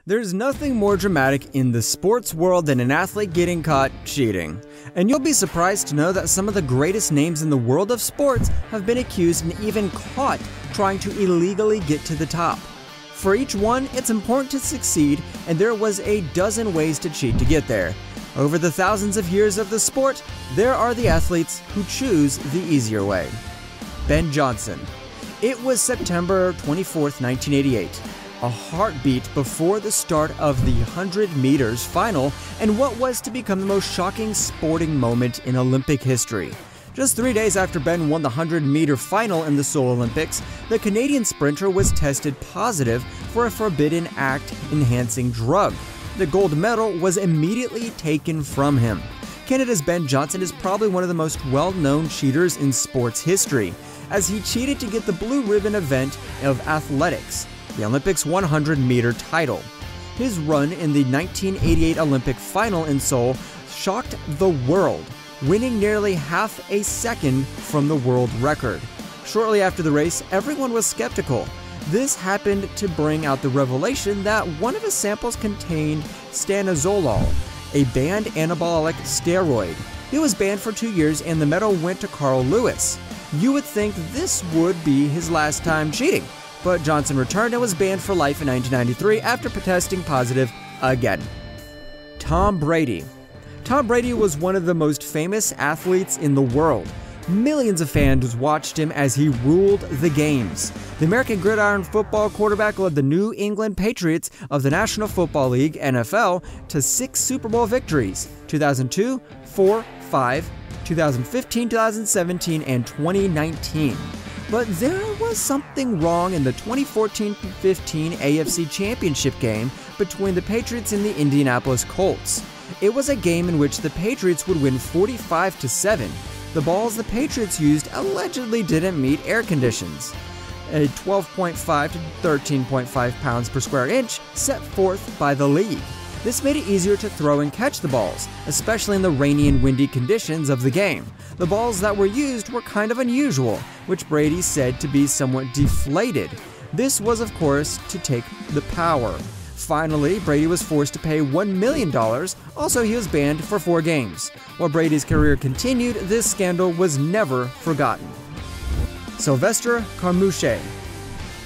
There's nothing more dramatic in the sports world than an athlete getting caught cheating. And you'll be surprised to know that some of the greatest names in the world of sports have been accused and even caught trying to illegally get to the top. For each one, it's important to succeed, and there was a dozen ways to cheat to get there. Over the thousands of years of the sport, there are the athletes who choose the easier way. Ben Johnson. It was September 24th, 1988. A heartbeat before the start of the 100 meters final and what was to become the most shocking sporting moment in Olympic history. Just 3 days after Ben won the 100-meter final in the Seoul Olympics, the Canadian sprinter was tested positive for a forbidden act-enhancing drug. The gold medal was immediately taken from him. Canada's Ben Johnson is probably one of the most well-known cheaters in sports history, as he cheated to get the blue ribbon event of athletics, the Olympics 100-meter title. His run in the 1988 Olympic final in Seoul shocked the world, winning nearly half a second from the world record. Shortly after the race, everyone was skeptical. This happened to bring out the revelation that one of his samples contained stanozolol, a banned anabolic steroid. It was banned for 2 years and the medal went to Carl Lewis. You would think this would be his last time cheating, but Johnson returned and was banned for life in 1993 after testing positive again. Tom Brady. Tom Brady was one of the most famous athletes in the world. Millions of fans watched him as he ruled the games. The American gridiron football quarterback led the New England Patriots of the National Football League, NFL, to 6 Super Bowl victories: 2002, 4, 5, 2015, 2017, and 2019. But there was something wrong in the 2014-15 AFC Championship game between the Patriots and the Indianapolis Colts. It was a game in which the Patriots would win 45-7. The balls the Patriots used allegedly didn't meet air conditions. A 12.5 to 13.5 pounds per square inch set forth by the league. This made it easier to throw and catch the balls, especially in the rainy and windy conditions of the game. The balls that were used were kind of unusual, which Brady said to be somewhat deflated. This was, of course, to take the power. Finally, Brady was forced to pay $1 million. Also, he was banned for 4 games. While Brady's career continued, this scandal was never forgotten. Sylvester Carmouche.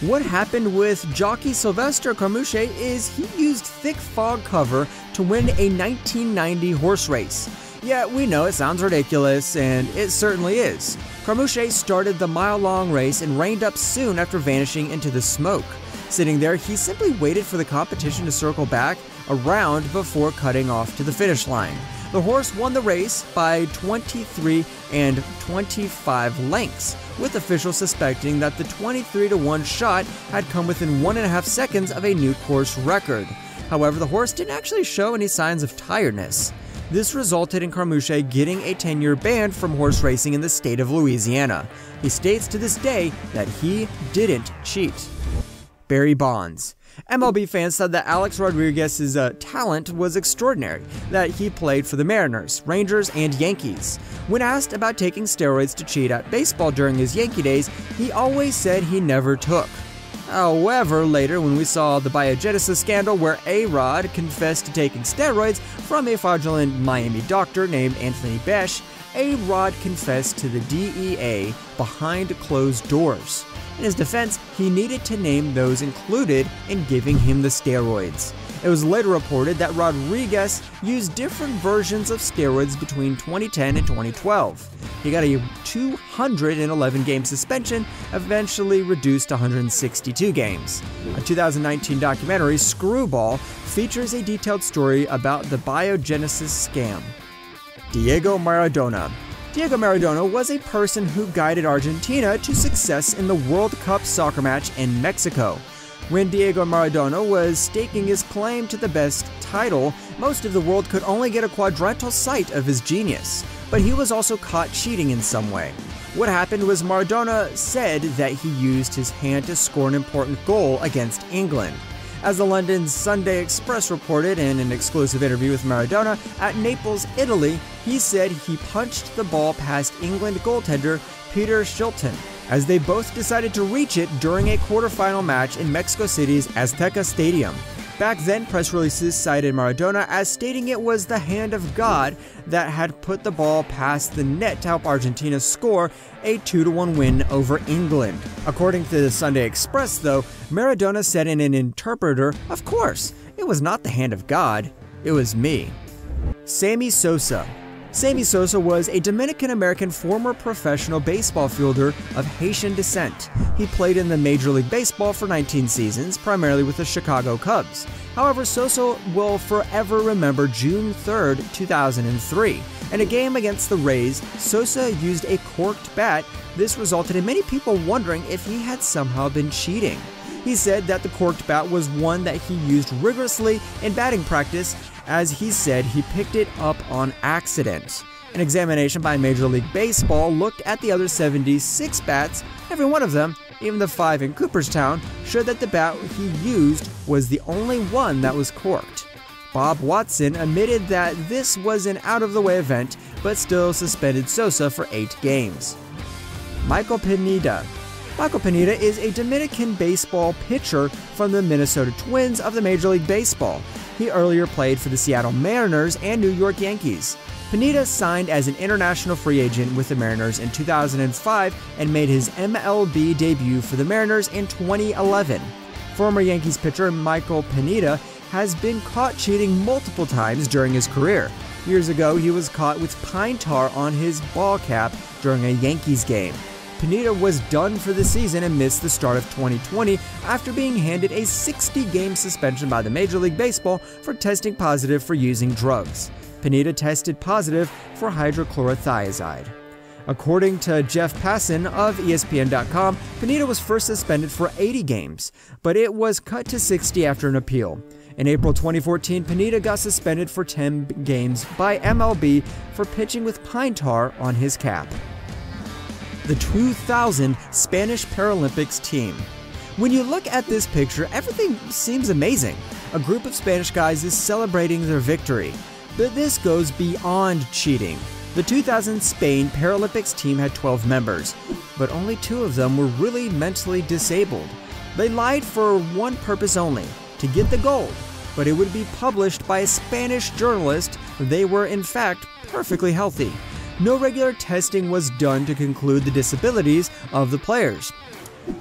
What happened with jockey Sylvester Carmouche is he used thick fog cover to win a 1990 horse race. Yeah, we know it sounds ridiculous, and it certainly is. Carmouche started the mile-long race and reined up soon after vanishing into the smoke. Sitting there, he simply waited for the competition to circle back around before cutting off to the finish line. The horse won the race by 23 and 25 lengths, with officials suspecting that the 23-1 shot had come within 1.5 seconds of a new course record. However, the horse didn't actually show any signs of tiredness. This resulted in Carmouche getting a 10-year ban from horse racing in the state of Louisiana. He states to this day that he didn't cheat. Barry Bonds. MLB fans said that Alex Rodriguez's talent was extraordinary, that he played for the Mariners, Rangers, and Yankees. When asked about taking steroids to cheat at baseball during his Yankee days, he always said he never took. However, later when we saw the biogenesis scandal where A-Rod confessed to taking steroids from a fraudulent Miami doctor named Anthony Besh, A-Rod confessed to the DEA behind closed doors. In his defense, he needed to name those included in giving him the steroids. It was later reported that Rodriguez used different versions of steroids between 2010 and 2012. He got a 211-game suspension, eventually reduced to 162 games. A 2019 documentary, Screwball, features a detailed story about the biogenesis scam. Diego Maradona. Diego Maradona was a person who guided Argentina to success in the World Cup soccer match in Mexico. When Diego Maradona was staking his claim to the best title, most of the world could only get a quadrantal sight of his genius. But he was also caught cheating in some way. What happened was Maradona said that he used his hand to score an important goal against England. As the London Sunday Express reported in an exclusive interview with Maradona at Naples, Italy, he said he punched the ball past England goaltender Peter Shilton, as they both decided to reach it during a quarterfinal match in Mexico City's Azteca Stadium. Back then, press releases cited Maradona as stating it was the hand of God that had put the ball past the net to help Argentina score a 2-1 win over England. According to the Sunday Express, though, Maradona said in an interpreter, "Of course, it was not the hand of God, it was me." Sammy Sosa. Sammy Sosa was a Dominican-American former professional baseball fielder of Haitian descent. He played in the Major League Baseball for 19 seasons, primarily with the Chicago Cubs. However, Sosa will forever remember June 3, 2003. In a game against the Rays, Sosa used a corked bat. This resulted in many people wondering if he had somehow been cheating. He said that the corked bat was one that he used rigorously in batting practice, as he said he picked it up on accident. An examination by Major League Baseball looked at the other 76 bats. Every one of them, even the 5 in Cooperstown, showed that the bat he used was the only one that was corked. Bob Watson admitted that this was an out-of-the-way event, but still suspended Sosa for 8 games. Michael Pineda. Michael Pineda is a Dominican baseball pitcher from the Minnesota Twins of the Major League Baseball. He earlier played for the Seattle Mariners and New York Yankees. Pineda signed as an international free agent with the Mariners in 2005 and made his MLB debut for the Mariners in 2011. Former Yankees pitcher Michael Pineda has been caught cheating multiple times during his career. Years ago, he was caught with pine tar on his ball cap during a Yankees game. Pineda was done for the season and missed the start of 2020 after being handed a 60-game suspension by the Major League Baseball for testing positive for using drugs. Pineda tested positive for hydrochlorothiazide. According to Jeff Passan of ESPN.com, Pineda was first suspended for 80 games, but it was cut to 60 after an appeal. In April 2014, Pineda got suspended for 10 games by MLB for pitching with pine tar on his cap. The 2000 Spanish Paralympics team. When you look at this picture, everything seems amazing. A group of Spanish guys is celebrating their victory. But this goes beyond cheating. The 2000 Spain Paralympics team had 12 members, but only 2 of them were really mentally disabled. They lied for one purpose only, to get the gold, but it would be published by a Spanish journalist. They were in fact perfectly healthy. No regular testing was done to conclude the disabilities of the players.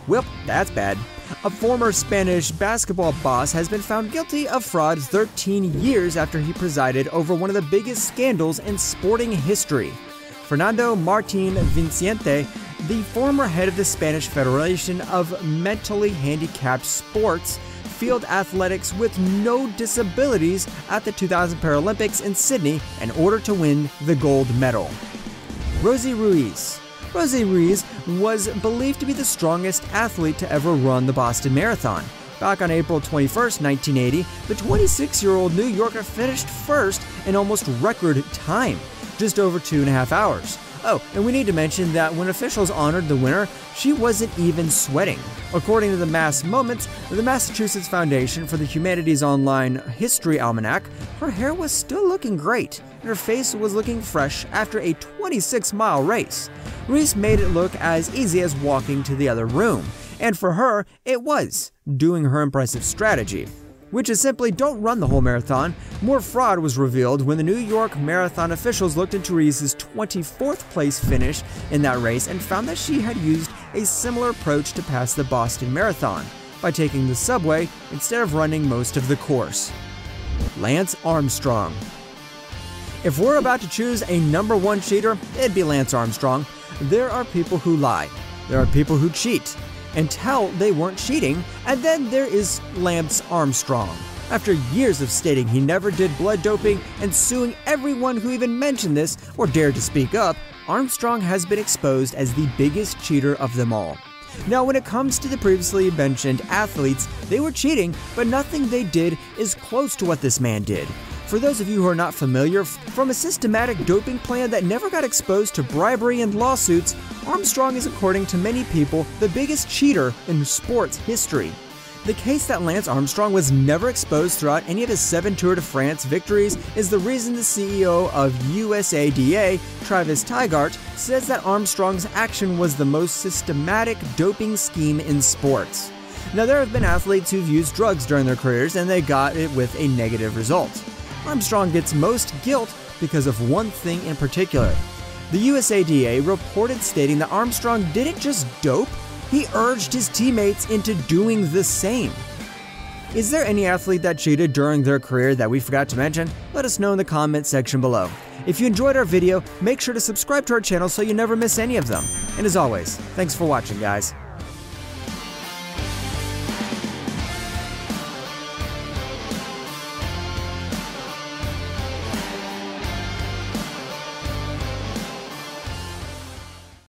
Well, that's bad. A former Spanish basketball boss has been found guilty of fraud 13 years after he presided over one of the biggest scandals in sporting history. Fernando Martín Vicente, the former head of the Spanish Federation of Mentally Handicapped Sports, field athletics with no disabilities at the 2000 Paralympics in Sydney in order to win the gold medal. Rosie Ruiz. Rosie Ruiz was believed to be the strongest athlete to ever run the Boston Marathon. Back on April 21, 1980, the 26-year-old New Yorker finished first in almost record time, just over 2.5 hours. Oh, and we need to mention that when officials honored the winner, she wasn't even sweating. According to the Mass Moments, the Massachusetts Foundation for the Humanities Online History Almanac, her hair was still looking great, and her face was looking fresh after a 26-mile race. Reese made it look as easy as walking to the other room, and for her, it was, doing her impressive strategy, which is simply don't run the whole marathon. More fraud was revealed when the New York Marathon officials looked into Reese's 24th place finish in that race and found that she had used a similar approach to pass the Boston Marathon by taking the subway instead of running most of the course. Lance Armstrong. If we're about to choose a #1 cheater, it'd be Lance Armstrong. There are people who lie. There are people who cheat until they weren't cheating, and then there is Lance Armstrong. After years of stating he never did blood doping and suing everyone who even mentioned this or dared to speak up, Armstrong has been exposed as the biggest cheater of them all. Now, when it comes to the previously mentioned athletes, they were cheating, but nothing they did is close to what this man did. For those of you who are not familiar, from a systematic doping plan that never got exposed to bribery and lawsuits, Armstrong is, according to many people, the biggest cheater in sports history. The case that Lance Armstrong was never exposed throughout any of his 7 Tour de France victories is the reason the CEO of USADA, Travis Tygart, says that Armstrong's action was the most systematic doping scheme in sports. Now, there have been athletes who've used drugs during their careers and they got it with a negative result. Armstrong gets most guilt because of one thing in particular. The USADA reported stating that Armstrong didn't just dope, he urged his teammates into doing the same. Is there any athlete that cheated during their career that we forgot to mention? Let us know in the comment section below. If you enjoyed our video, make sure to subscribe to our channel so you never miss any of them. And as always, thanks for watching, guys.